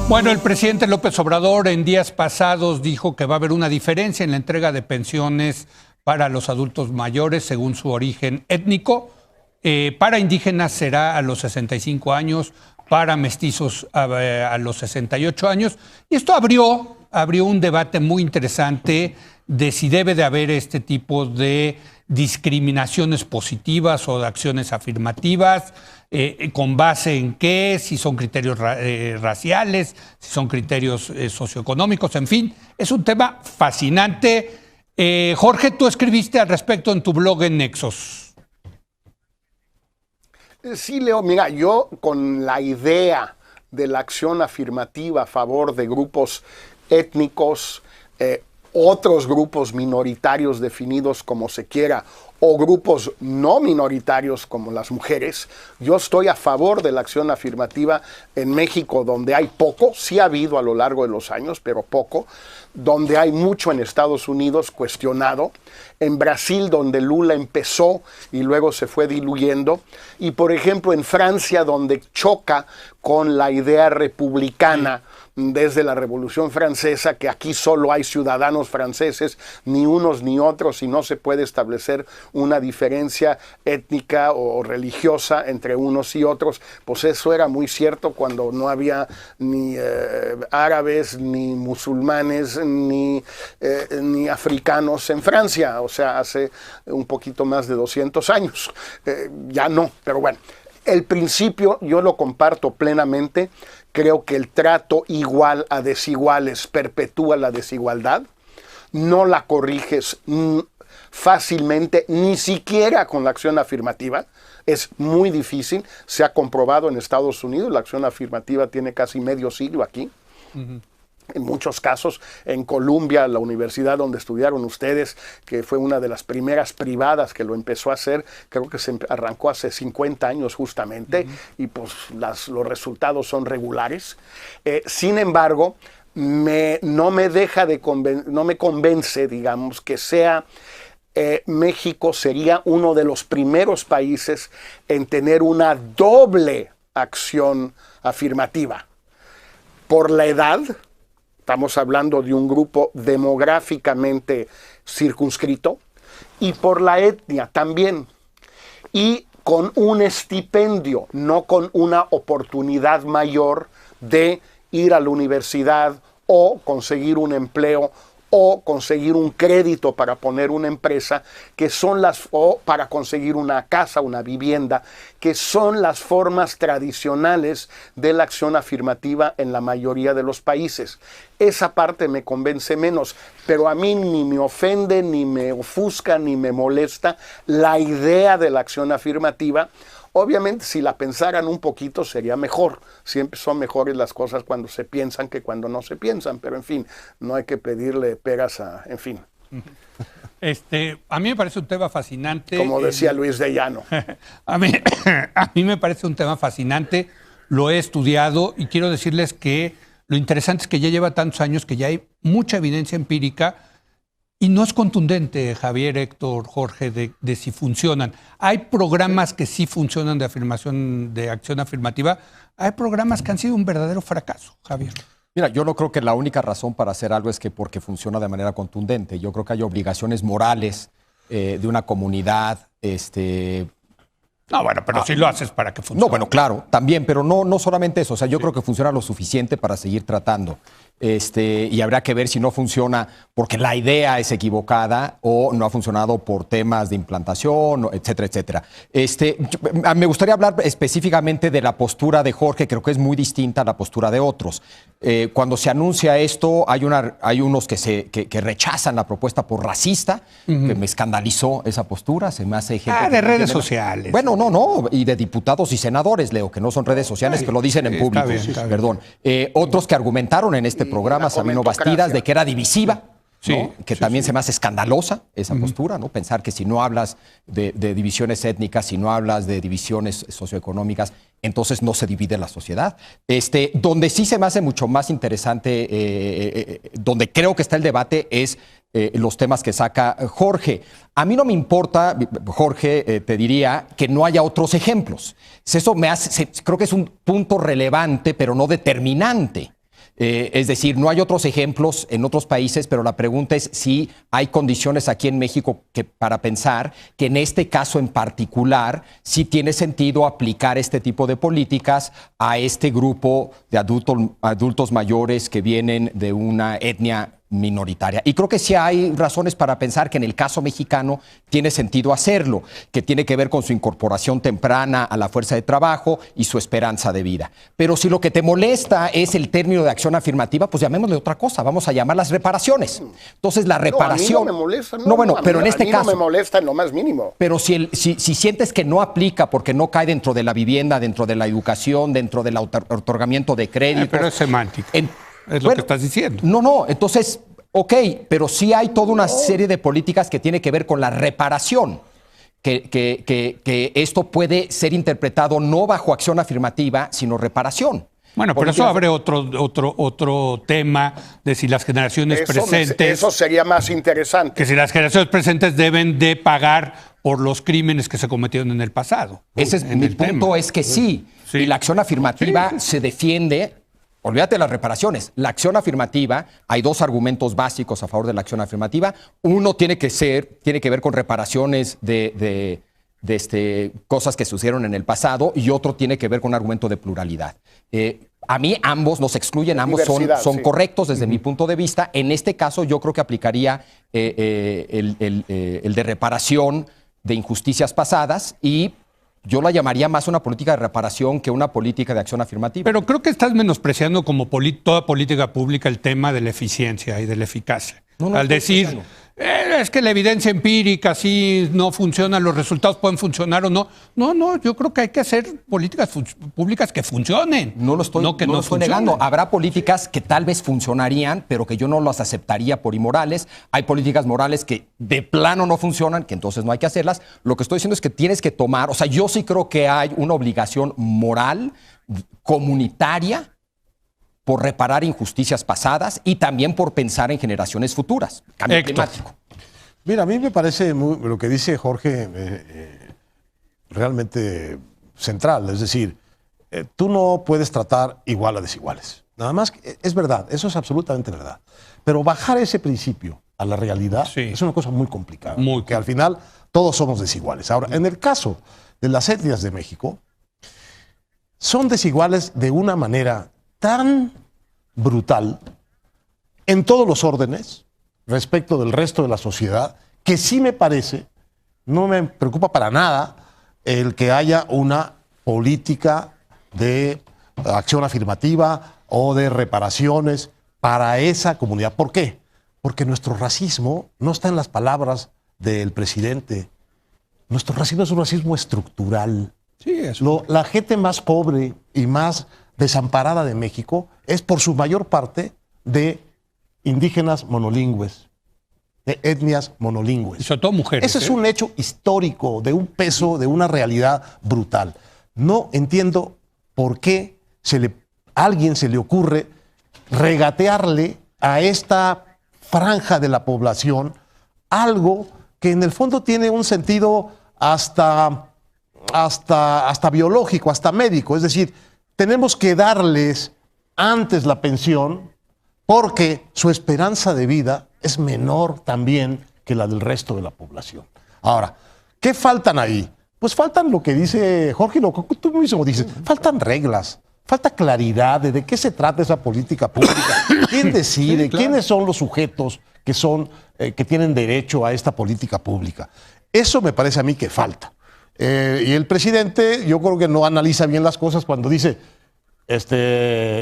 Bueno, el presidente López Obrador en días pasados dijo que va a haber una diferencia en la entrega de pensiones para los adultos mayores según su origen étnico. Para indígenas será a los 65 años, para mestizos a los 68 años. Y esto abrió un debate muy interesante de si debe de haber este tipo de discriminaciones positivas o de acciones afirmativas, con base en qué, si son criterios raciales, si son criterios socioeconómicos, en fin, es un tema fascinante. Jorge, tú escribiste al respecto en tu blog en Nexos. Sí, Leo, mira, yo con la idea de la acción afirmativa a favor de grupos étnicos, otros grupos minoritarios definidos como se quiera, o grupos no minoritarios como las mujeres, yo estoy a favor de la acción afirmativa en México, donde hay poco, sí ha habido a lo largo de los años, pero poco, donde hay mucho en Estados Unidos cuestionado, en Brasil, donde Lula empezó y luego se fue diluyendo, y por ejemplo en Francia, donde choca con la idea republicana desde la Revolución Francesa, que aquí solo hay ciudadanos franceses, ni unos ni otros, y no se puede establecer una diferencia étnica o religiosa entre unos y otros. Pues eso era muy cierto cuando no había ni árabes, ni musulmanes, ni africanos en Francia, o sea, hace un poquito más de 200 años. Ya no, pero bueno. El principio yo lo comparto plenamente. Creo que el trato igual a desiguales perpetúa la desigualdad. No la corriges fácilmente, ni siquiera con la acción afirmativa. Es muy difícil. Se ha comprobado en Estados Unidos. La acción afirmativa tiene casi medio siglo aquí. En muchos casos, en Columbia, la universidad donde estudiaron ustedes, que fue una de las primeras privadas que lo empezó a hacer, creo que se arrancó hace 50 años justamente, y pues los resultados son regulares. Sin embargo, no me convence, digamos, que sea México sería uno de los primeros países en tener una doble acción afirmativa. Por la edad, estamos hablando de un grupo demográficamente circunscrito, y por la etnia también, y con un estipendio, no con una oportunidad mayor de ir a la universidad o conseguir un empleo o conseguir un crédito para poner una empresa, o para conseguir una casa, una vivienda, que son las formas tradicionales de la acción afirmativa en la mayoría de los países. Esa parte me convence menos, pero a mí ni me ofende, ni me ofusca, ni me molesta la idea de la acción afirmativa. Obviamente, si la pensaran un poquito sería mejor. Siempre son mejores las cosas cuando se piensan que cuando no se piensan. Pero, en fin, no hay que pedirle peras en fin. A mí me parece un tema fascinante. Como decía Luis de Llano. A mí me parece un tema fascinante. Lo he estudiado y quiero decirles que lo interesante es que ya lleva tantos años que ya hay mucha evidencia empírica. Y no es contundente, Javier, Héctor, Jorge, de si funcionan. Hay programas que sí funcionan de acción afirmativa. Hay programas que han sido un verdadero fracaso, Javier. Mira, yo no creo que la única razón para hacer algo es que porque funciona de manera contundente. Yo creo que hay obligaciones morales de una comunidad. No, bueno, pero sí lo haces para que funcione. No, bueno, claro, también, pero no solamente eso. O sea, yo creo que funciona lo suficiente para seguir tratando. Y habrá que ver si no funciona porque la idea es equivocada o no ha funcionado por temas de implantación, etcétera, etcétera. Me gustaría hablar específicamente de la postura de Jorge, creo que es muy distinta a la postura de otros. Cuando se anuncia esto, hay unos que rechazan la propuesta por racista, que me escandalizó esa postura, se me hace gente... de redes sociales. Bueno, no, y de diputados y senadores, Leo, que no son redes sociales, que lo dicen en público. Está bien. Perdón. Otros que argumentaron en este programa, Sabino Bastidas, de que era divisiva, ¿no? Que también se me hace escandalosa esa postura, ¿no? Pensar que si no hablas de divisiones étnicas, si no hablas de divisiones socioeconómicas, entonces no se divide la sociedad. Donde sí se me hace mucho más interesante, donde creo que está el debate, es los temas que saca Jorge. A mí no me importa, Jorge, te diría que no haya otros ejemplos. Eso creo que es un punto relevante, pero no determinante. Es decir, no hay otros ejemplos en otros países, pero la pregunta es si hay condiciones aquí en México para pensar que en este caso en particular sí tiene sentido aplicar este tipo de políticas a este grupo de adultos mayores que vienen de una etnia minoritaria. Y creo que sí hay razones para pensar que en el caso mexicano tiene sentido hacerlo, que tiene que ver con su incorporación temprana a la fuerza de trabajo y su esperanza de vida. Pero si lo que te molesta es el término de acción afirmativa, pues llamémosle otra cosa, vamos a llamarlas reparaciones. Entonces la reparación... No, a mí no me molesta. No, bueno, pero en este caso... no me molesta en lo más mínimo. Pero si sientes que no aplica porque no cae dentro de la vivienda, dentro de la educación, dentro del otorgamiento de créditos... pero es semántico. Es lo que estás diciendo. No, entonces, ok, pero sí hay toda una serie de políticas que tiene que ver con la reparación, que esto puede ser interpretado no bajo acción afirmativa, sino reparación. Bueno, pero eso abre otro tema de si las generaciones presentes... Eso sería más interesante. Que si las generaciones presentes deben de pagar por los crímenes que se cometieron en el pasado. Ese es mi punto, es que sí. Y la acción afirmativa se defiende... Olvídate de las reparaciones. La acción afirmativa, hay dos argumentos básicos a favor de la acción afirmativa. Uno tiene que ver con reparaciones de cosas que sucedieron en el pasado, y otro tiene que ver con un argumento de pluralidad. A mí ambos nos excluyen, ambos son correctos desde mi punto de vista. En este caso yo creo que aplicaría el de reparación de injusticias pasadas, y yo la llamaría más una política de reparación que una política de acción afirmativa. Pero creo que estás menospreciando como toda política pública el tema de la eficiencia y de la eficacia. Al decir, es que la evidencia empírica sí no funciona, los resultados pueden funcionar o no. No, yo creo que hay que hacer políticas públicas que funcionen. No lo estoy negando. Habrá políticas que tal vez funcionarían, pero que yo no las aceptaría por inmorales. Hay políticas morales que de plano no funcionan, que entonces no hay que hacerlas. Lo que estoy diciendo es que tienes que tomar, yo sí creo que hay una obligación moral, comunitaria, por reparar injusticias pasadas y también por pensar en generaciones futuras. Cambio climático. Mira, a mí me parece lo que dice Jorge realmente central. Es decir, tú no puedes tratar igual a desiguales. Nada más, es verdad, eso es absolutamente verdad. Pero bajar ese principio a la realidad es una cosa muy complicada. Porque al final todos somos desiguales. Ahora, en el caso de las etnias de México, son desiguales de una manera tan brutal en todos los órdenes respecto del resto de la sociedad, que sí me parece, no me preocupa para nada el que haya una política de acción afirmativa o de reparaciones para esa comunidad. ¿Por qué? Porque nuestro racismo no está en las palabras del presidente. Nuestro racismo es un racismo estructural. Sí, eso. La gente más pobre y más desamparada de México es por su mayor parte de indígenas monolingües, de etnias monolingües. Y sobre todo mujeres. Ese es un hecho histórico, de un peso, de una realidad brutal. No entiendo por qué a alguien se le ocurre regatearle a esta franja de la población algo que en el fondo tiene un sentido hasta biológico, hasta médico. Es decir, tenemos que darles antes la pensión porque su esperanza de vida es menor también que la del resto de la población. Ahora, ¿qué faltan ahí? Pues faltan lo que dice Jorge, lo que tú mismo dices, faltan reglas, falta claridad de qué se trata esa política pública, quién decide, sí, claro, quiénes son los sujetos que tienen derecho a esta política pública. Eso me parece a mí que falta. Y el presidente, yo creo que no analiza bien las cosas cuando dice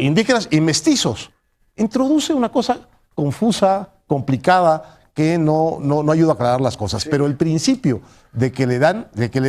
indígenas y mestizos. Introduce una cosa confusa, complicada, que no ayuda a aclarar las cosas. Sí. Pero el principio de que le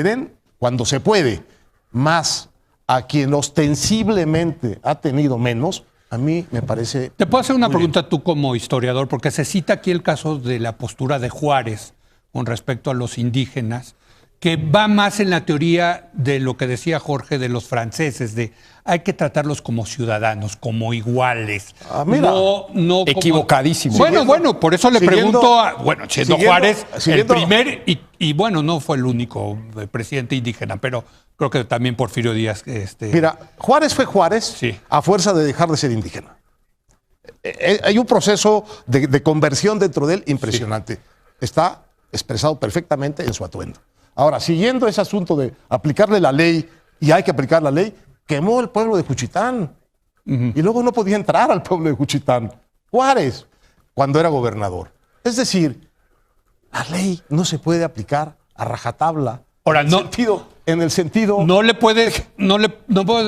den, cuando se puede, más a quien ostensiblemente ha tenido menos, a mí me parece... Te puedo hacer una pregunta tú como historiador, porque se cita aquí el caso de la postura de Juárez con respecto a los indígenas, que va más en la teoría de lo que decía Jorge de los franceses, de hay que tratarlos como ciudadanos, como iguales. Mira, no equivocadísimo. Bueno, por eso le pregunto siendo Juárez el primer, y bueno, no fue el único presidente indígena, pero creo que también Porfirio Díaz. Mira, Juárez fue Juárez a fuerza de dejar de ser indígena. Hay un proceso de conversión dentro de él impresionante. Sí. Está expresado perfectamente en su atuendo. Ahora, siguiendo ese asunto de aplicarle la ley, y hay que aplicar la ley, quemó el pueblo de Juchitán. Y luego no podía entrar al pueblo de Juchitán. Juárez, cuando era gobernador. Es decir, la ley no se puede aplicar a rajatabla. Ahora, en el sentido... No puedes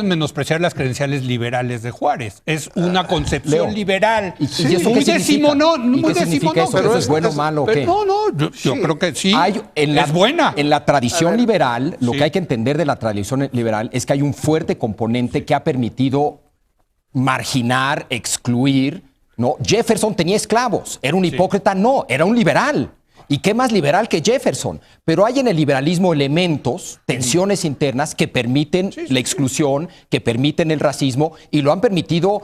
menospreciar las credenciales liberales de Juárez. Es una concepción liberal. ¿Y eso muy decimonónica? Muy decimonónica. ¿Pero es bueno o malo o qué? Yo creo que sí. Es buena. En la tradición liberal, lo que hay que entender de la tradición liberal es que hay un fuerte componente que ha permitido marginar, excluir, ¿no? Jefferson tenía esclavos. ¿Era un hipócrita? No, era un liberal. ¿Y qué más liberal que Jefferson? Pero hay en el liberalismo elementos, tensiones internas que permiten la exclusión, que permiten el racismo, y lo han permitido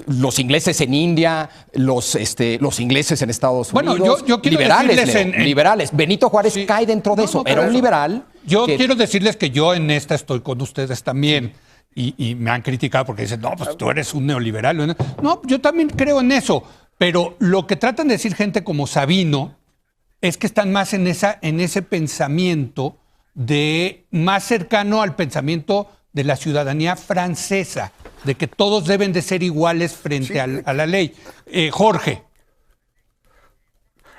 los ingleses en India, los ingleses en Estados Unidos. Bueno, yo quiero liberales. Benito Juárez cae dentro de eso. Era un liberal. Quiero decirles que yo en esta estoy con ustedes también. Y me han criticado porque dicen, no, pues tú eres un neoliberal. No, yo también creo en eso. Pero lo que tratan de decir gente como Sabino es que están más en ese pensamiento más cercano al pensamiento de la ciudadanía francesa, de que todos deben de ser iguales frente a la ley. Jorge.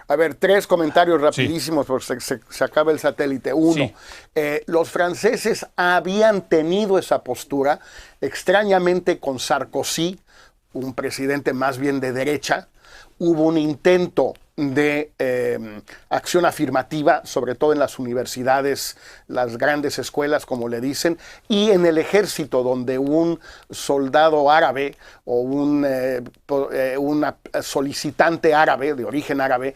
A ver, 3 comentarios rapidísimos porque se acaba el satélite. 1, los franceses habían tenido esa postura, extrañamente con Sarkozy, un presidente más bien de derecha. Hubo un intento de acción afirmativa, sobre todo en las universidades, las grandes escuelas, como le dicen, y en el ejército, donde un soldado árabe o una solicitante árabe, de origen árabe,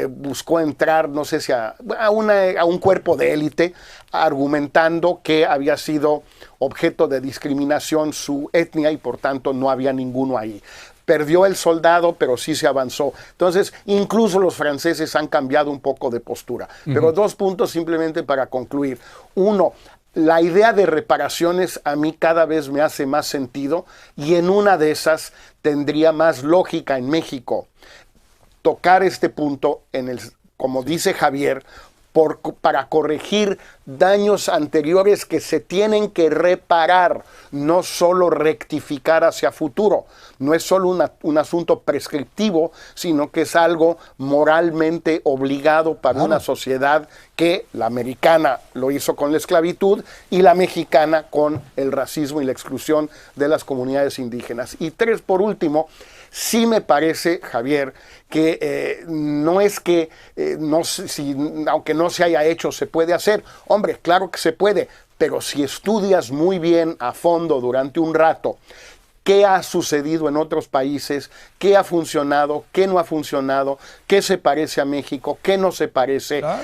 buscó entrar, no sé si a un cuerpo de élite, argumentando que había sido objeto de discriminación su etnia y por tanto no había ninguno ahí. Perdió el soldado, pero sí se avanzó. Entonces, incluso los franceses han cambiado un poco de postura. Pero 2 puntos simplemente para concluir. 1, la idea de reparaciones a mí cada vez me hace más sentido y en una de esas tendría más lógica en México tocar este punto, como dice Javier, para corregir daños anteriores que se tienen que reparar, no solo rectificar hacia futuro. No es solo un asunto prescriptivo, sino que es algo moralmente obligado para una sociedad que la americana lo hizo con la esclavitud y la mexicana con el racismo y la exclusión de las comunidades indígenas. Y 3, por último, sí me parece, Javier, que no es que, aunque no se haya hecho, se puede hacer. Hombre, claro que se puede, pero si estudias muy bien a fondo durante un rato qué ha sucedido en otros países, qué ha funcionado, qué no ha funcionado, qué se parece a México, qué no se parece, claro,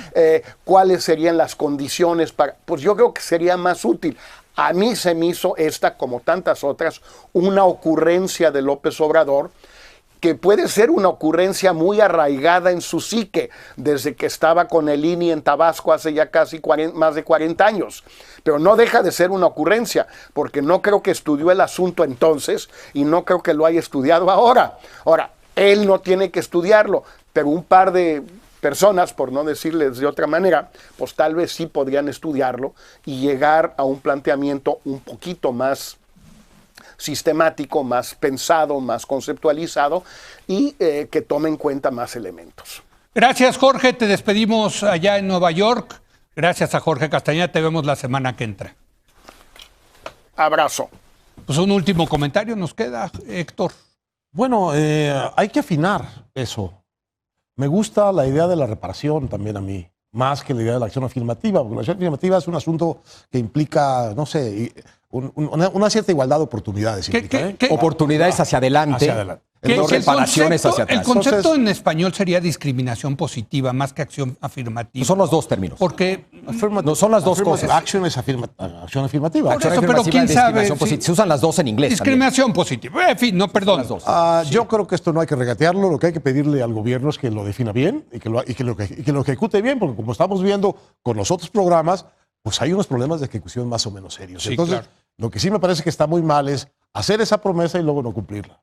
cuáles serían las condiciones pues yo creo que sería más útil. A mí se me hizo esta, como tantas otras, una ocurrencia de López Obrador, que puede ser una ocurrencia muy arraigada en su psique, desde que estaba con el INI en Tabasco hace ya casi más de 40 años. Pero no deja de ser una ocurrencia, porque no creo que estudió el asunto entonces y no creo que lo haya estudiado ahora. Ahora, él no tiene que estudiarlo, pero un par de personas, por no decirles de otra manera, pues tal vez sí podrían estudiarlo y llegar a un planteamiento un poquito más sistemático, más pensado, más conceptualizado y que tome en cuenta más elementos. Gracias, Jorge. Te despedimos allá en Nueva York. Gracias a Jorge Castañeda. Te vemos la semana que entra. Abrazo. Pues un último comentario nos queda, Héctor. Bueno, hay que afinar eso. Me gusta la idea de la reparación también a mí, más que la idea de la acción afirmativa, porque la acción afirmativa es un asunto que implica, no sé, una cierta igualdad de oportunidades. ¿Qué? Oportunidades hacia adelante. No reparaciones hacia atrás. El concepto en español sería discriminación positiva más que acción afirmativa. Son los dos términos. Porque no son las dos cosas. Acción es acción afirmativa. Por eso, pero quién sabe. Se usan las dos en inglés. Discriminación positiva. En fin, no, perdón. Yo creo que esto no hay que regatearlo. Lo que hay que pedirle al gobierno es que lo defina bien y que lo ejecute bien, porque como estamos viendo con los otros programas, pues hay unos problemas de ejecución más o menos serios. Sí, entonces, claro, lo que sí me parece que está muy mal es hacer esa promesa y luego no cumplirla.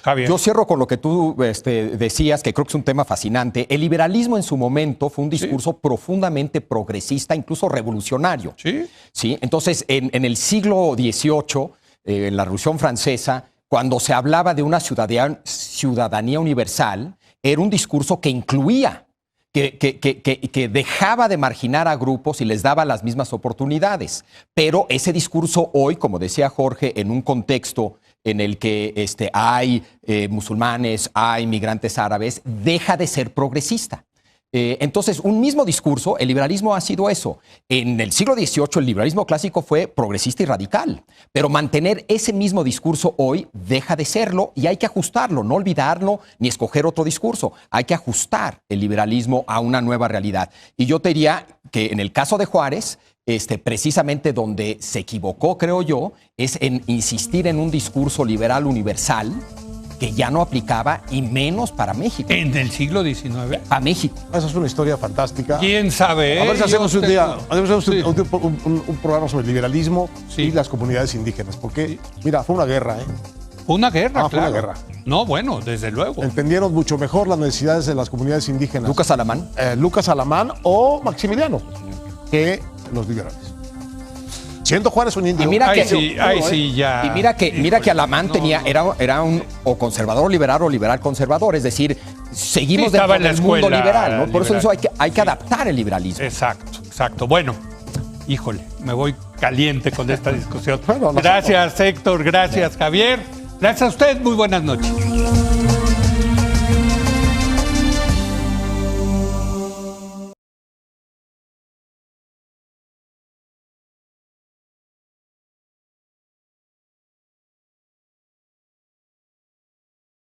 Javier. Yo cierro con lo que tú decías, que creo que es un tema fascinante. El liberalismo en su momento fue un discurso profundamente progresista, incluso revolucionario. Sí. Entonces, en el siglo XVIII, en la Revolución Francesa, cuando se hablaba de una ciudadanía universal, era un discurso que incluía, que dejaba de marginar a grupos y les daba las mismas oportunidades. Pero ese discurso hoy, como decía Jorge, en un contexto en el que hay musulmanes, hay migrantes árabes, deja de ser progresista. Entonces, un mismo discurso, el liberalismo ha sido eso. En el siglo XVIII, el liberalismo clásico fue progresista y radical, pero mantener ese mismo discurso hoy deja de serlo y hay que ajustarlo, no olvidarlo ni escoger otro discurso. Hay que ajustar el liberalismo a una nueva realidad. Y yo te diría que en el caso de Juárez, precisamente donde se equivocó, creo yo, es en insistir en un discurso liberal universal que ya no aplicaba, y menos para México. ¿En el siglo XIX? A México. Esa es una historia fantástica. ¿Quién sabe? A ver si hacemos un día un programa sobre el liberalismo y las comunidades indígenas. Porque, mira, fue una guerra, ¿eh? Fue una guerra, Fue claro. una guerra. No, bueno, desde luego. Entendieron mucho mejor las necesidades de las comunidades indígenas. Lucas Alamán. Lucas Alamán o Maximiliano, que los liberales. Siendo Juárez un indio. Y mira que, ya. Y mira que Alamán era un o conservador o liberal conservador, es decir, seguimos dentro del mundo liberal, ¿no? Por eso hay que adaptar el liberalismo. Exacto. Bueno, híjole, me voy caliente con esta discusión. Gracias, Héctor, gracias, Javier. Gracias a usted, muy buenas noches.